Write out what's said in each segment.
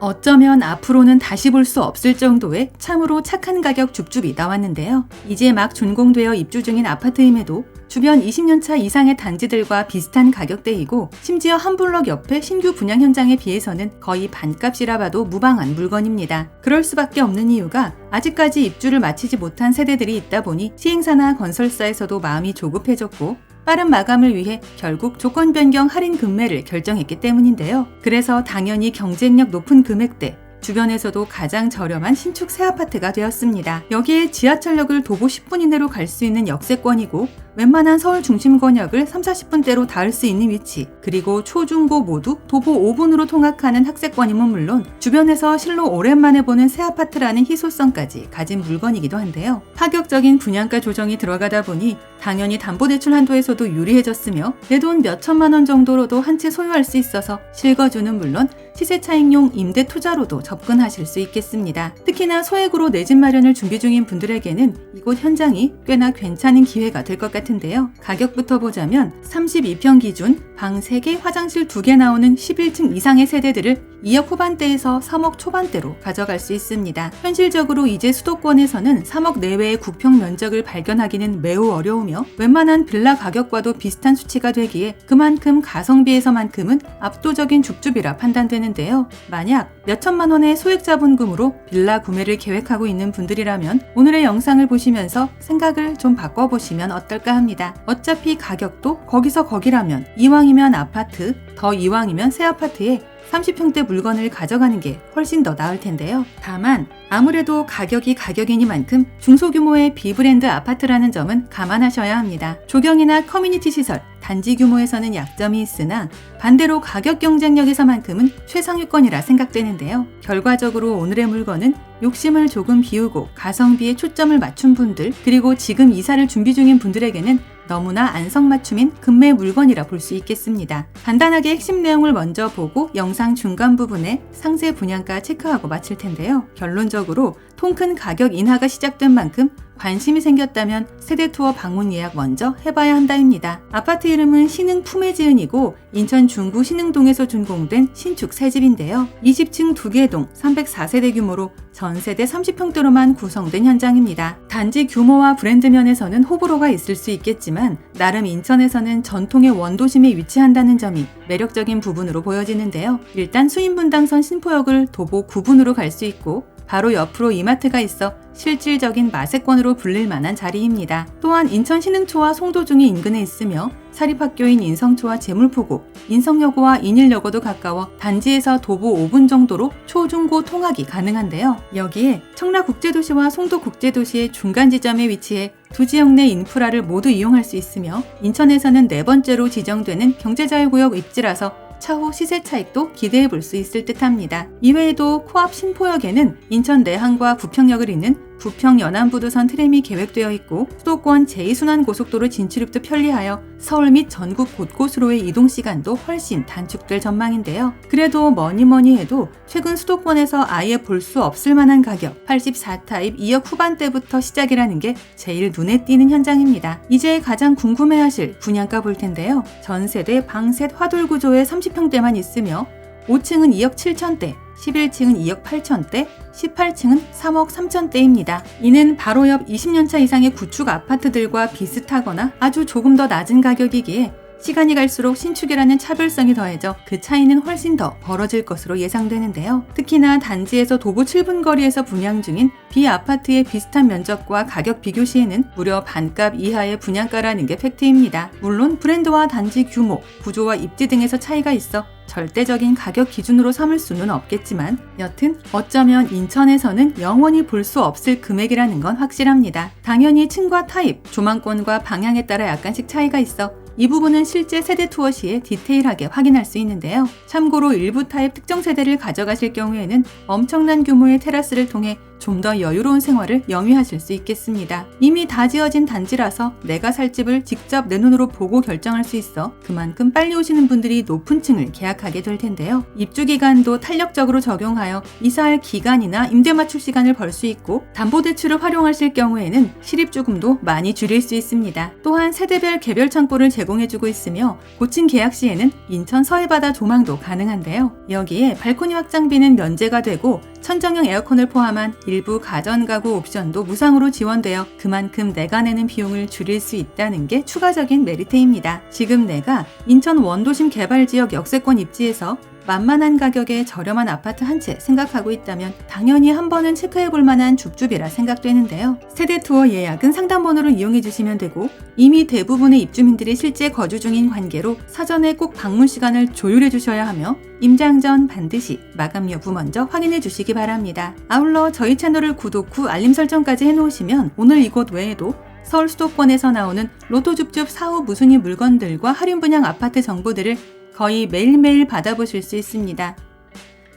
어쩌면 앞으로는 다시 볼 수 없을 정도의 참으로 착한 가격 줍줍이 나왔는데요. 이제 막 준공되어 입주 중인 아파트임에도 주변 20년차 이상의 단지들과 비슷한 가격대이고 심지어 한 블럭 옆에 신규 분양 현장에 비해서는 거의 반값이라 봐도 무방한 물건입니다. 그럴 수밖에 없는 이유가 아직까지 입주를 마치지 못한 세대들이 있다 보니 시행사나 건설사에서도 마음이 조급해졌고 빠른 마감을 위해 결국 조건 변경 할인 금매를 결정했기 때문인데요. 그래서 당연히 경쟁력 높은 금액대, 주변에서도 가장 저렴한 신축 새 아파트가 되었습니다. 여기에 지하철역을 도보 10분 이내로 갈 수 있는 역세권이고 웬만한 서울 중심권역을 30-40분대로 닿을 수 있는 위치, 그리고 초중고 모두 도보 5분으로 통학하는 학세권임은 물론 주변에서 실로 오랜만에 보는 새 아파트라는 희소성까지 가진 물건이기도 한데요. 파격적인 분양가 조정이 들어가다 보니 당연히 담보대출 한도에서도 유리해졌으며 내 돈 몇천만 원 정도로도 한 채 소유할 수 있어서 실거주는 물론 시세 차익용 임대 투자로도 접근하실 수 있겠습니다. 특히나 소액으로 내 집 마련을 준비 중인 분들에게는 이곳 현장이 꽤나 괜찮은 기회가 될 것 같은데요. 가격부터 보자면 32평 기준 방 3개, 화장실 2개 나오는 11층 이상의 세대들을 2억 후반대에서 3억 초반대로 가져갈 수 있습니다. 현실적으로 이제 수도권에서는 3억 내외의 국평 면적을 발견하기는 매우 어려우며 웬만한 빌라 가격과도 비슷한 수치가 되기에 그만큼 가성비에서만큼은 압도적인 줍줍이라 판단되는데요. 만약 몇천만 원의 소액 자본금으로 빌라 구매를 계획하고 있는 분들이라면 오늘의 영상을 보시면서 생각을 좀 바꿔보시면 어떨까 합니다. 어차피 가격도 거기서 거기라면 이왕이면 아파트, 더 이왕이면 새 아파트에 30평대 물건을 가져가는 게 훨씬 더 나을 텐데요. 다만 아무래도 가격이 가격이니만큼 중소규모의 비브랜드 아파트라는 점은 감안하셔야 합니다. 조경이나 커뮤니티 시설, 단지 규모에서는 약점이 있으나 반대로 가격 경쟁력에서만큼은 최상위권이라 생각되는데요. 결과적으로 오늘의 물건은 욕심을 조금 비우고 가성비에 초점을 맞춘 분들, 그리고 지금 이사를 준비 중인 분들에게는 너무나 안성맞춤인 금매 물건이라 볼 수 있겠습니다. 간단하게 핵심 내용을 먼저 보고 영상 중간 부분에 상세 분양가 체크하고 마칠 텐데요. 결론적으로 통큰 가격 인하가 시작된 만큼 관심이 생겼다면 세대투어 방문 예약 먼저 해봐야 한다입니다. 아파트 이름은 신흥 품해지은이고 인천 중구 신흥동에서 준공된 신축 새집인데요. 20층 2개 동 304세대 규모로 전세대 30평대로만 구성된 현장입니다. 단지 규모와 브랜드 면에서는 호불호가 있을 수 있겠지만 나름 인천에서는 전통의 원도심에 위치한다는 점이 매력적인 부분으로 보여지는데요. 일단 수인분당선 신포역을 도보 9분으로 갈 수 있고 바로 옆으로 이마트가 있어 실질적인 마세권으로 불릴 만한 자리입니다. 또한 인천 신흥초와 송도중이 인근에 있으며 사립학교인 인성초와 제물포고, 인성여고와 인일여고도 가까워 단지에서 도보 5분 정도로 초중고 통학이 가능한데요. 여기에 청라국제도시와 송도국제도시의 중간 지점에 위치해 두 지역 내 인프라를 모두 이용할 수 있으며 인천에서는 4번째로 지정되는 경제자유구역 입지라서 차후 시세 차익도 기대해 볼 수 있을 듯합니다. 이외에도 코앞 신포역에는 인천 내항과 부평역을 잇는 부평 연안부두선 트램이 계획되어 있고 수도권 제2순환고속도로 진출입도 편리하여 서울 및 전국 곳곳으로의 이동 시간도 훨씬 단축될 전망인데요. 그래도 뭐니 해도 최근 수도권에서 아예 볼 수 없을 만한 가격 84타입 2억 후반대부터 시작이라는 게 제일 눈에 띄는 현장입니다. 이제 가장 궁금해하실 분양가 볼 텐데요. 전세대 방셋 화돌 구조의 30평대만 있으며 5층은 2억 7천대, 11층은 2억 8천대, 18층은 3억 3천대입니다. 이는 바로 옆 20년차 이상의 구축 아파트들과 비슷하거나 아주 조금 더 낮은 가격이기에 시간이 갈수록 신축이라는 차별성이 더해져 그 차이는 훨씬 더 벌어질 것으로 예상되는데요. 특히나 단지에서 도보 7분 거리에서 분양 중인 비아파트의 비슷한 면적과 가격 비교 시에는 무려 반값 이하의 분양가라는 게 팩트입니다. 물론 브랜드와 단지 규모, 구조와 입지 등에서 차이가 있어 절대적인 가격 기준으로 삼을 수는 없겠지만 여튼 어쩌면 인천에서는 영원히 볼 수 없을 금액이라는 건 확실합니다. 당연히 층과 타입, 조망권과 방향에 따라 약간씩 차이가 있어 이 부분은 실제 세대 투어 시에 디테일하게 확인할 수 있는데요. 참고로 일부 타입 특정 세대를 가져가실 경우에는 엄청난 규모의 테라스를 통해 좀 더 여유로운 생활을 영위하실 수 있겠습니다. 이미 다 지어진 단지라서 내가 살 집을 직접 내 눈으로 보고 결정할 수 있어 그만큼 빨리 오시는 분들이 높은 층을 계약하게 될 텐데요. 입주 기간도 탄력적으로 적용하여 이사할 기간이나 임대 맞출 시간을 벌 수 있고 담보대출을 활용하실 경우에는 실입주금도 많이 줄일 수 있습니다. 또한 세대별 개별 창고를 제공해주고 있으며 고층 계약 시에는 인천 서해바다 조망도 가능한데요. 여기에 발코니 확장비는 면제가 되고 천정형 에어컨을 포함한 일부 가전가구 옵션도 무상으로 지원되어 그만큼 내가 내는 비용을 줄일 수 있다는 게 추가적인 메리트입니다. 지금 내가 인천 원도심 개발지역 역세권 입지에서 만만한 가격에 저렴한 아파트 한 채 생각하고 있다면 당연히 한 번은 체크해볼 만한 줍줍이라 생각되는데요. 세대 투어 예약은 상담번호를 이용해 주시면 되고 이미 대부분의 입주민들이 실제 거주 중인 관계로 사전에 꼭 방문 시간을 조율해 주셔야 하며 임장 전 반드시 마감 여부 먼저 확인해 주시기 바랍니다. 아울러 저희 채널을 구독 후 알림 설정까지 해놓으시면 오늘 이곳 외에도 서울 수도권에서 나오는 로또 줍줍 사후 무순위 물건들과 할인 분양 아파트 정보들을 거의 매일매일 받아보실 수 있습니다.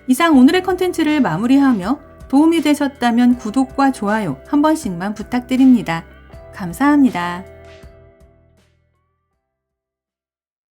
이상 오늘의 컨텐츠를 마무리하며 도움이 되셨다면 구독과 좋아요 한 번씩만 부탁드립니다. 감사합니다.